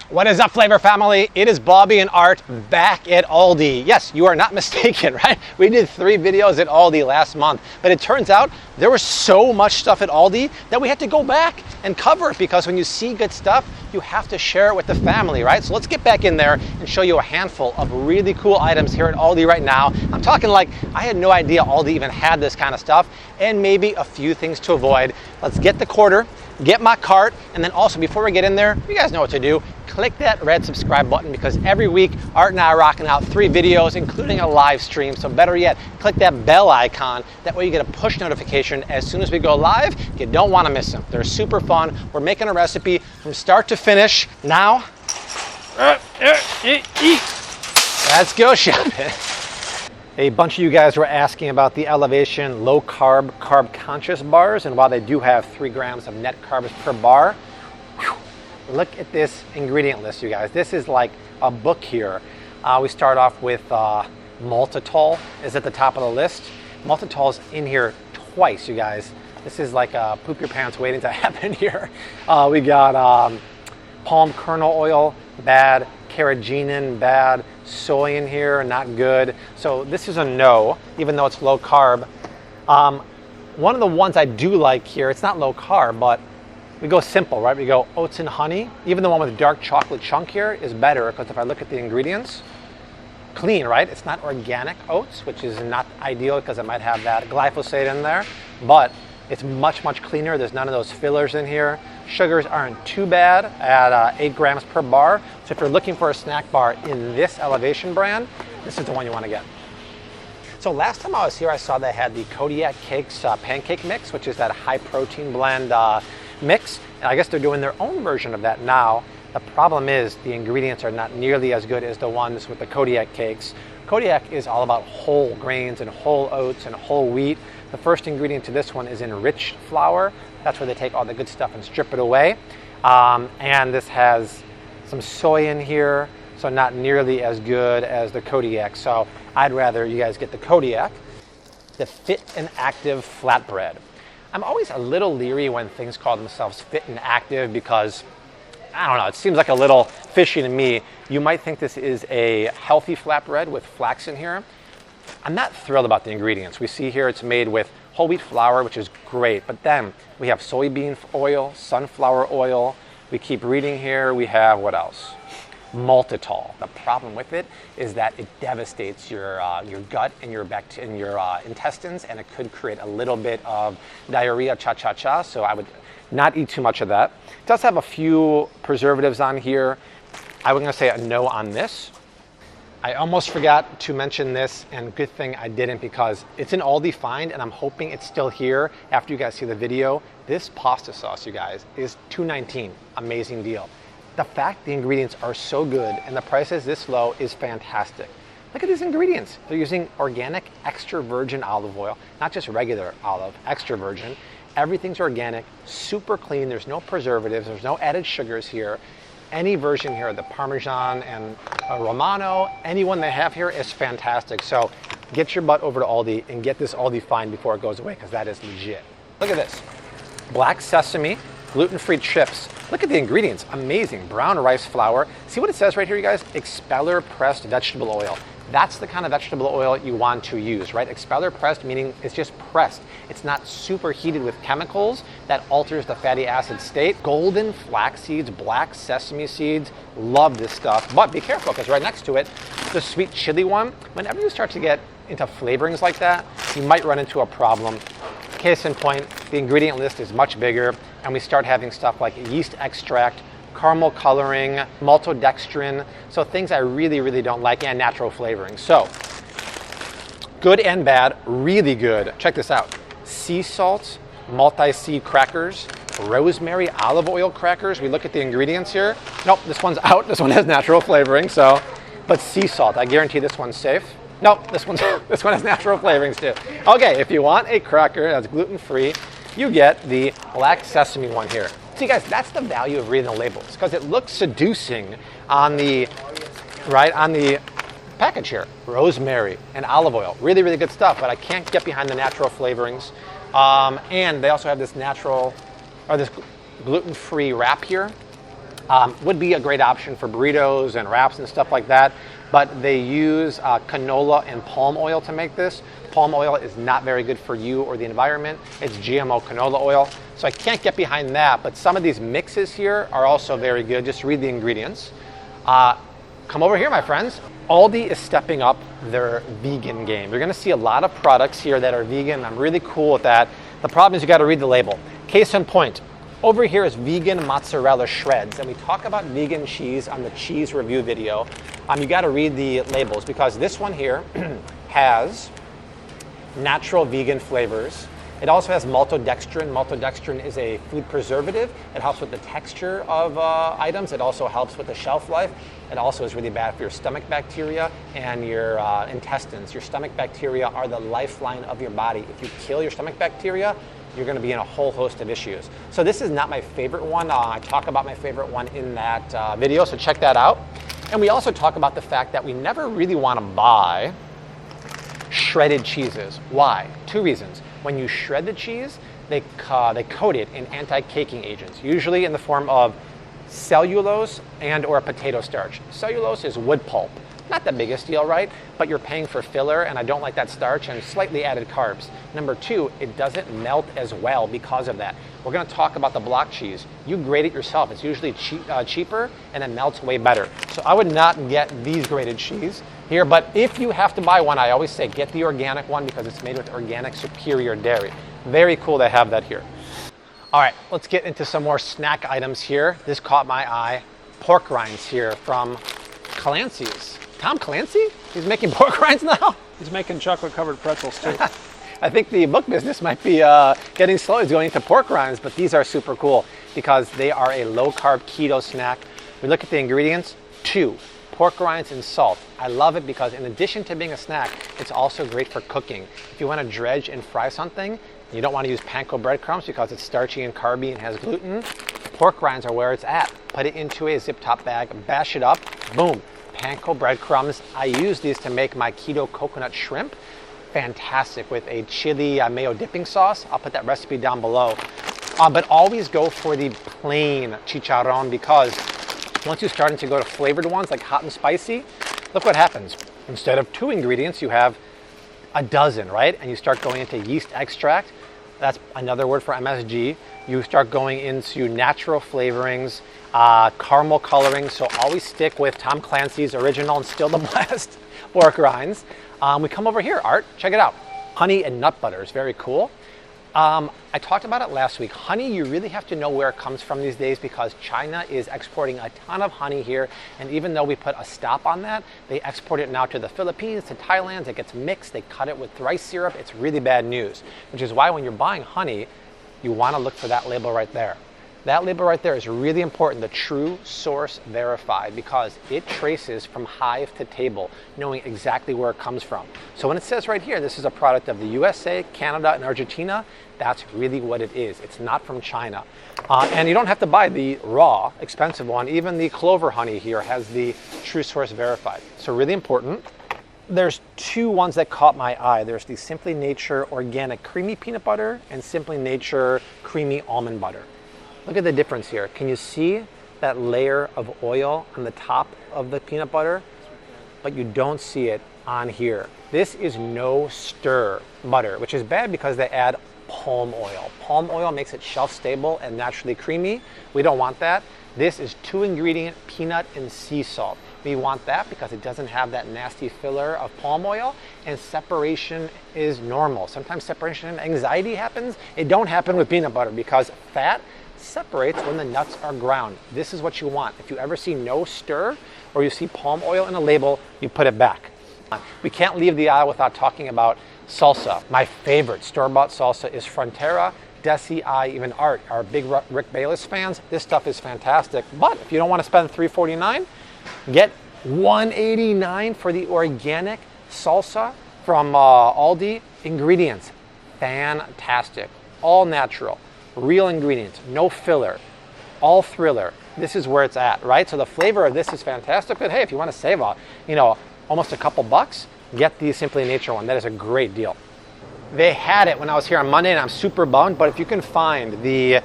What is up, Flavor Family? It is Bobby and Art back at Aldi. Yes, you are not mistaken, right? We did 3 videos at Aldi last month, but it turns out there was so much stuff at Aldi that we had to go back and cover it, because when you see good stuff, you have to share it with the family, right? So let's get back in there and show you a handful of really cool items here at Aldi right now. I'm talking like I had no idea Aldi even had this kind of stuff, and maybe a few things to avoid. Let's get the quarter, get my cart, and then also before we get in there, you guys know what to do. Click that red subscribe button, because every week Art and I are rocking out 3 videos, including a live stream. So better yet, click that bell icon. That way you get a push notification as soon as we go live. You don't want to miss them. They're super fun. We're making a recipe from start to finish. Now, let's go shopping. A bunch of you guys were asking about the Elevation low carb, carb conscious bars, and while they do have 3 grams of net carbs per bar, look at this ingredient list, you guys. This is like a book here. We start off with maltitol is at the top of the list. Maltitol's in here twice, you guys. This is like poop your pants waiting to happen here. We got palm kernel oil, bad. Carrageenan, bad. Soy in here, not good. So this is a no, even though it's low carb. One of the ones I do like here, it's not low carb, but we go simple, right? We go Oats and Honey. Even the one with dark chocolate chunk here is better, because if I look at the ingredients, clean, right? It's not organic oats, which is not ideal because it might have that glyphosate in there, but it's much, much cleaner. There's none of those fillers in here. Sugars aren't too bad at 8 grams per bar. So if you're looking for a snack bar in this Elevation brand, this is the one you want to get. So last time I was here, I saw they had the Kodiak Cakes pancake mix, which is that high protein blend mix. And I guess they're doing their own version of that now. The problem is the ingredients are not nearly as good as the ones with the Kodiak cakes. Kodiak is all about whole grains and whole oats and whole wheat. The first ingredient to this one is enriched flour. That's where they take all the good stuff and strip it away. And this has some soy in here, so not nearly as good as the Kodiak. So I'd rather you guys get the Kodiak. The Fit and Active Flatbread. I'm always a little leery when things call themselves fit and active, because I don't know, it seems like a little fishy to me. You might think this is a healthy flatbread with flax in here. I'm not thrilled about the ingredients. We see here it's made with whole wheat flour, which is great, but then we have soybean oil, sunflower oil. We keep reading here, we have what else? Maltitol. The problem with it is that it devastates your gut and your intestines, and it could create a little bit of diarrhea, cha-cha-cha, so I would not eat too much of that. It does have a few preservatives on here. I was going to say a no on this. I almost forgot to mention this, and good thing I didn't, because it's an Aldi find, and I'm hoping it's still here after you guys see the video. This pasta sauce, you guys, is $2.19. Amazing deal. The fact the ingredients are so good and the price is this low is fantastic. Look at these ingredients. They're using organic extra virgin olive oil, not just regular olive, extra virgin. Everything's organic, super clean. There's no preservatives. There's no added sugars here. Any version here, the Parmesan and Romano, any one they have here is fantastic. So get your butt over to Aldi and get this Aldi find before it goes away, because that is legit. Look at this. Black sesame, gluten-free chips. Look at the ingredients, amazing. Brown rice flour. See what it says right here, you guys? Expeller pressed vegetable oil. That's the kind of vegetable oil you want to use, right? Expeller pressed, meaning it's just pressed. It's not super heated with chemicals that alters the fatty acid state. Golden flax seeds, black sesame seeds. Love this stuff, but be careful, because right next to it, the sweet chili one. Whenever you start to get into flavorings like that, you might run into a problem. Case in point, the ingredient list is much bigger, and we start having stuff like yeast extract, caramel coloring, maltodextrin, so things I really, really don't like, and natural flavoring. So, good and bad, really good. Check this out. Sea salt, multi-seed crackers, rosemary olive oil crackers. We look at the ingredients here. Nope, this one's out. This one has natural flavoring, so, but sea salt, I guarantee this one's safe. Nope, this one has natural flavorings too. Okay, if you want a cracker that's gluten-free, you get the black sesame one here. See guys, that's the value of reading the labels, because it looks seducing on the package here. Rosemary and olive oil, really, really good stuff, but I can't get behind the natural flavorings. And they also have this this gluten-free wrap here. Would be a great option for burritos and wraps and stuff like that, but they use canola and palm oil to make this. Palm oil is not very good for you or the environment. It's GMO canola oil, so I can't get behind that, but some of these mixes here are also very good. Just read the ingredients. Come over here, my friends. Aldi is stepping up their vegan game. You're gonna see a lot of products here that are vegan. I'm really cool with that. The problem is you gotta read the label. Case in point, over here is vegan mozzarella shreds, and we talk about vegan cheese on the cheese review video. You gotta read the labels because this one here has natural vegan flavors. It also has maltodextrin. Maltodextrin is a food preservative. It helps with the texture of items. It also helps with the shelf life. It also is really bad for your stomach bacteria and your intestines. Your stomach bacteria are the lifeline of your body. If you kill your stomach bacteria, you're going to be in a whole host of issues. So this is not my favorite one. I talk about my favorite one in that video, so check that out. And we also talk about the fact that we never really want to buy shredded cheeses. Why? Two reasons. When you shred the cheese, they coat it in anti-caking agents, usually in the form of cellulose and or potato starch. Cellulose is wood pulp. Not the biggest deal, right? But you're paying for filler, and I don't like that starch and slightly added carbs. Number two, it doesn't melt as well because of that. We're gonna talk about the block cheese. You grate it yourself. It's usually cheaper and it melts way better. So I would not get these grated cheese here, but if you have to buy one, I always say get the organic one because it's made with organic superior dairy. Very cool to have that here. All right, let's get into some more snack items here. This caught my eye. Pork rinds here from Clancy's. Tom Clancy? He's making pork rinds now? He's making chocolate-covered pretzels too. I think the book business might be getting slow. He's going into pork rinds, but these are super cool because they are a low-carb keto snack. We look at the ingredients. 2, pork rinds and salt. I love it because in addition to being a snack, it's also great for cooking. If you want to dredge and fry something, you don't want to use panko breadcrumbs because it's starchy and carby and has gluten. Pork rinds are where it's at. Put it into a zip top bag, bash it up, boom. Panko breadcrumbs. I use these to make my keto coconut shrimp. Fantastic with a chili mayo dipping sauce. I'll put that recipe down below. But always go for the plain chicharron because once you're starting to go to flavored ones like hot and spicy, look what happens. Instead of 2 ingredients, you have a dozen, right? And you start going into yeast extract. That's another word for MSG. You start going into natural flavorings, caramel coloring. So always stick with Tom Clancy's original and still the blast pork rinds. We come over here, Art, check it out. Honey and nut butter is very cool. I talked about it last week. Honey, you really have to know where it comes from these days because China is exporting a ton of honey here. And even though we put a stop on that, they export it now to the Philippines, to Thailand. It gets mixed. They cut it with rice syrup. It's really bad news, which is why when you're buying honey, you want to look for that label right there. That label right there is really important, the true source verified, because it traces from hive to table, knowing exactly where it comes from. So when it says right here, this is a product of the USA, Canada, and Argentina, that's really what it is. It's not from China. And you don't have to buy the raw, expensive one. Even the clover honey here has the true source verified. So really important. There's 2 ones that caught my eye. There's the Simply Nature Organic Creamy Peanut Butter and Simply Nature Creamy Almond Butter. Look at the difference here. Can you see that layer of oil on the top of the peanut butter? But you don't see it on here. This is no stir butter, which is bad because they add palm oil. Palm oil makes it shelf stable and naturally creamy. We don't want that. This is 2 ingredient peanut and sea salt. We want that because it doesn't have that nasty filler of palm oil, and separation is normal. Sometimes separation anxiety happens. It don't happen with peanut butter because fat separates when the nuts are ground. This is what you want. If you ever see no stir or you see palm oil in a label, you put it back. We can't leave the aisle without talking about salsa. My favorite store-bought salsa is Frontera, Dessi, even Art. Our big Rick Bayless fans, this stuff is fantastic. But if you don't want to spend $3.49, get $1.89 for the organic salsa from Aldi. Ingredients, fantastic. All natural. Real ingredients, no filler, all thriller. This is where it's at, right? So the flavor of this is fantastic, but hey, if you want to save almost a couple bucks, get the Simply Nature one. That is a great deal. They had it when I was here on Monday and I'm super bummed, but if you can find the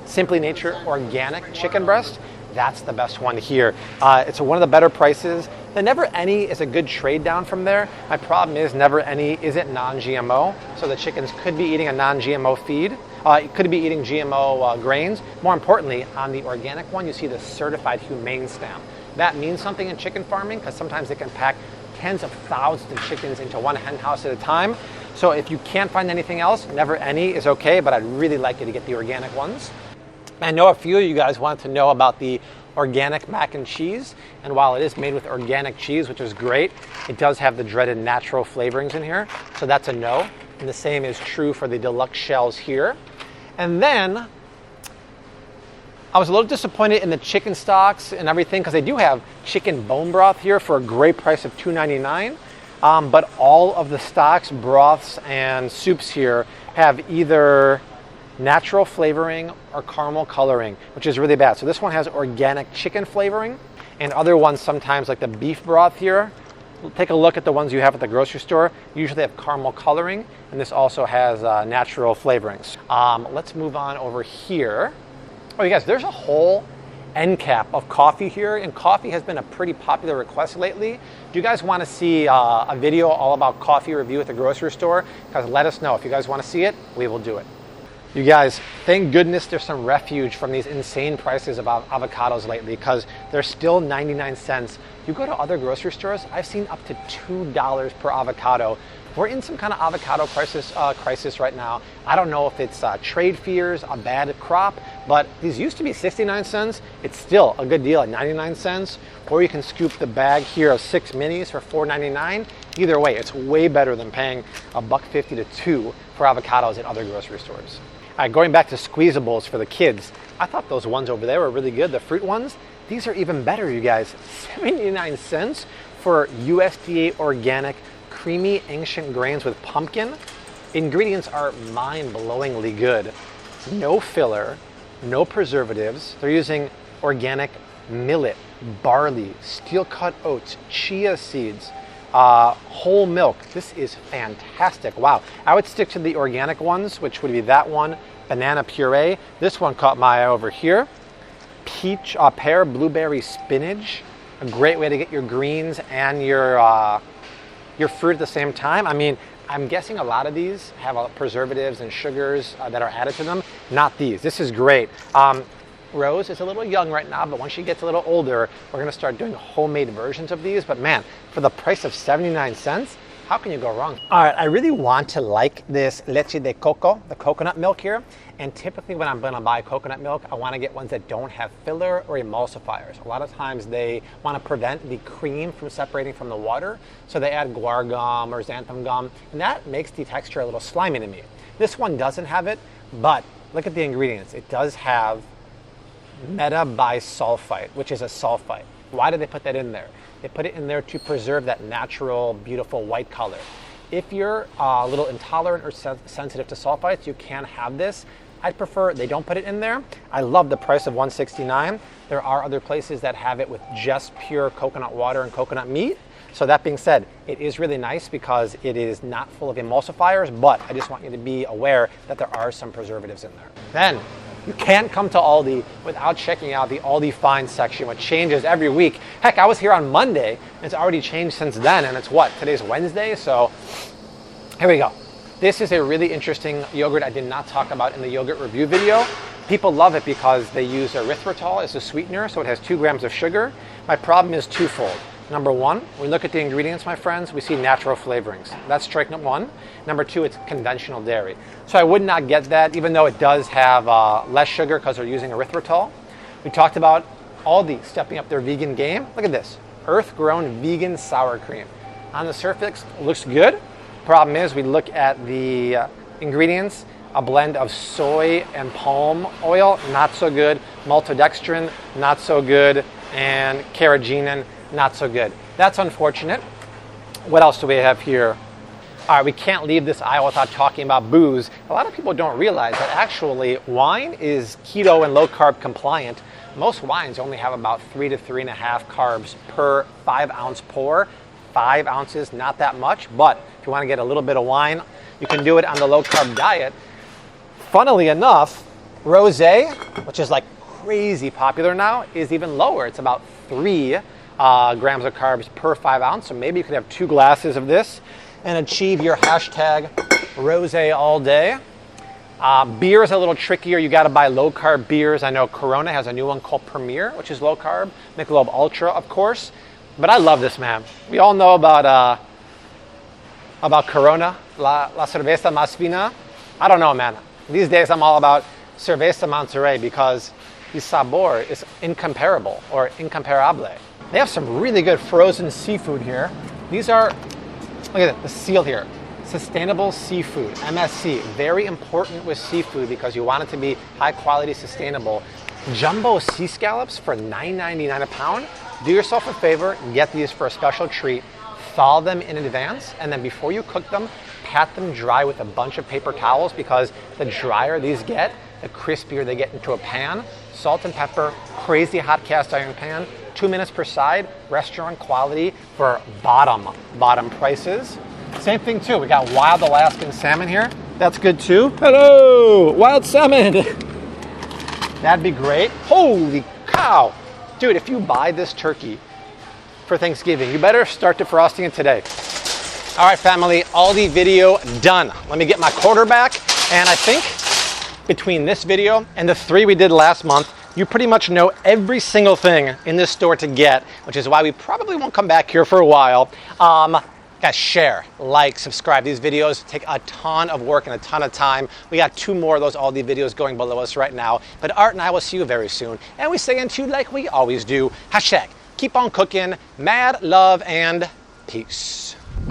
Simply Nature Organic Chicken Breast, That's the best one here. It's one of the better prices. The Never Any is a good trade down from there. My problem is Never Any isn't non-GMO, so the chickens could be eating a non-GMO feed. It could be eating GMO grains. More importantly, on the organic one, you see the certified humane stamp. That means something in chicken farming because sometimes they can pack tens of thousands of chickens into one hen house at a time. So if you can't find anything else, Never Any is okay, but I'd really like you to get the organic ones. I know a few of you guys wanted to know about the organic mac and cheese, and while it is made with organic cheese, which is great, it does have the dreaded natural flavorings in here, so that's a no. And the same is true for the deluxe shells here. And then I was a little disappointed in the chicken stocks and everything because they do have chicken bone broth here for a great price of $2.99. But all of the stocks, broths, and soups here have either natural flavoring or caramel coloring, which is really bad. So this one has organic chicken flavoring, and other ones sometimes, like the beef broth here, take a look at the ones you have at the grocery store. Usually they have caramel coloring, and this also has natural flavorings. Let's move on over here. Oh, you guys, there's a whole end cap of coffee here, and coffee has been a pretty popular request lately. Do you guys want to see a video all about coffee review at the grocery store? Because let us know. If you guys want to see it, we will do it. You guys, thank goodness there's some refuge from these insane prices of avocados lately, because they're still 99 cents. You go to other grocery stores, I've seen up to $2 per avocado. We're in some kind of avocado crisis right now. I don't know if it's trade fears, a bad crop, but these used to be 69 cents. It's still a good deal at 99 cents. Or you can scoop the bag here of 6 minis for $4.99. Either way, it's way better than paying $1.50 to $2 for avocados at other grocery stores. All right, going back to squeezables for the kids, I thought those ones over there were really good, the fruit ones. These are even better, you guys. 79 cents for USDA organic creamy ancient grains with pumpkin. Ingredients are mind-blowingly good. No filler, no preservatives. They're using organic millet, barley, steel-cut oats, chia seeds, whole milk. This is fantastic. Wow. I would stick to the organic ones, which would be that one, banana puree. This one caught my eye over here. Peach, pear, blueberry, spinach. A great way to get your greens and your fruit at the same time. I mean, I'm guessing a lot of these have preservatives and sugars that are added to them. Not these. This is great. Rose is a little young right now, but once she gets a little older, we're going to start doing homemade versions of these. But man, for the price of 79 cents, how can you go wrong? All right, I really want to like this leche de coco, the coconut milk here. And typically when I'm going to buy coconut milk, I want to get ones that don't have filler or emulsifiers. A lot of times they want to prevent the cream from separating from the water, so they add guar gum or xanthan gum, and that makes the texture a little slimy to me. This one doesn't have it, but look at the ingredients. It does have metabisulfite, which is a sulfite. Why did they put that in there? They put it in there to preserve that natural, beautiful white color. If you're a little intolerant or sensitive to sulfites, you can have this. I'd prefer they don't put it in there. I love the price of $1.69. There are other places that have it with just pure coconut water and coconut meat. So that being said, it is really nice because it is not full of emulsifiers, but I just want you to be aware that there are some preservatives in there. Then, you can't come to Aldi without checking out the Aldi Finds section, which changes every week. Heck, I was here on Monday, and it's already changed since then, and it's what? Today's Wednesday, so here we go. This is a really interesting yogurt I did not talk about in the yogurt review video. People love it because they use erythritol as a sweetener, so it has 2 grams of sugar. My problem is twofold. Number one, when we look at the ingredients, my friends, we see natural flavorings. That's strike number one. Number two, it's conventional dairy. So I would not get that, even though it does have less sugar because they're using erythritol. We talked about Aldi stepping up their vegan game. Look at this, earth-grown vegan sour cream. On the surface, it looks good. Problem is, we look at the ingredients, a blend of soy and palm oil, not so good. Maltodextrin, not so good. And carrageenan, not so good. That's unfortunate. What else do we have here? All right, we can't leave this aisle without talking about booze. A lot of people don't realize that actually wine is keto and low carb compliant. Most wines only have about 3 to 3.5 carbs per 5-ounce pour. 5 ounces, not that much, but if you want to get a little bit of wine, you can do it on the low carb diet. Funnily enough, rosé, which is like crazy popular now is even lower. It's about 3 grams of carbs per 5 ounce. So maybe you could have 2 glasses of this and achieve your hashtag rosé all day. Beer is a little trickier. You got to buy low carb beers. I know Corona has a new one called Premier, which is low carb. Michelob Ultra, of course. But I love this, man. We all know about Corona, la cerveza más fina. I don't know, man. These days I'm all about cerveza Monterrey because the sabor is incomparable or incomparable. They have some really good frozen seafood here. These are, look at it, the seal here. Sustainable seafood, MSC, very important with seafood because you want it to be high quality, sustainable. Jumbo sea scallops for $9.99 a pound. Do yourself a favor and get these for a special treat. Thaw them in advance, and then before you cook them, pat them dry with a bunch of paper towels because the drier these get, the crispier they get into a pan. Salt and pepper, crazy hot cast iron pan, 2 minutes per side, restaurant quality for bottom prices. Same thing too, we got wild Alaskan salmon here. That's good too. Hello, wild salmon. That'd be great. Holy cow. Dude, if you buy this turkey for Thanksgiving, you better start defrosting it today. All right, family, Aldi video done. Let me get my quarterback. And I think between this video and the 3 we did last month, you pretty much know every single thing in this store to get, which is why we probably won't come back here for a while. Guys, share, like, subscribe. These videos take a ton of work and a ton of time. We got 2 more of those Aldi videos going below us right now. But Art and I will see you very soon. And we say unto you like we always do. Hashtag keep on cooking, mad love, and peace.